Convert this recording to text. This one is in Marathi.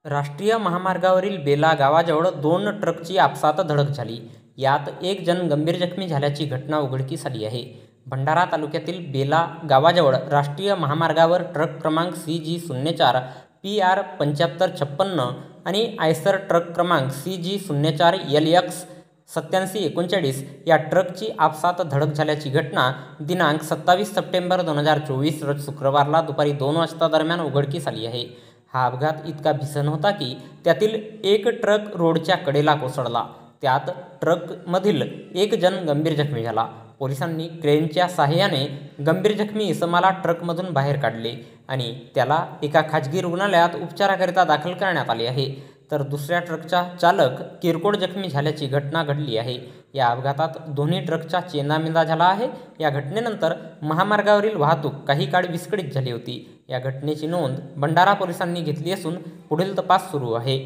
राष्ट्रीय महामार्गावरील बेला गावाजवळ दोन ट्रकची आपसात धडक झाली. यात एक जण गंभीर जखमी झाल्याची घटना उघडकीस आली आहे. भंडारा तालुक्यातील बेला गावाजवळ राष्ट्रीय महामार्गावर ट्रक क्रमांक CG04 PR 7556 आणि आयसर ट्रक क्रमांक CG04 LX 8739 या ट्रकची आपसात धडक झाल्याची घटना दिनांक 27 सप्टेंबर 2024 रोज शुक्रवारला दुपारी 2 वाजता दरम्यान उघडकीस आली आहे. हा अपघात इतका भीषण होता की त्यातील एक ट्रक रोडच्या कडेला कोसळला. त्यात ट्रकमधील एक जण गंभीर जखमी झाला. पोलिसांनी क्रेनच्या साहाय्याने गंभीर जखमी इसमाला ट्रकमधून बाहेर काढले आणि त्याला एका खाजगी रुग्णालयात उपचाराकरिता दाखल करण्यात आले आहे. तर दुसऱ्या ट्रकचा चालक किरकोळ जखमी झाल्याची घटना घडली आहे. या अपघातात दोन्ही ट्रकचा चेंदामेंदा झाला आहे. या घटनेनंतर महामार्गावरील वाहतूक काही काळ विस्कळीत झाली होती. या घटनेची नोंद भंडारा पोलिसांनी घेतली असून पुढील तपास सुरू आहे.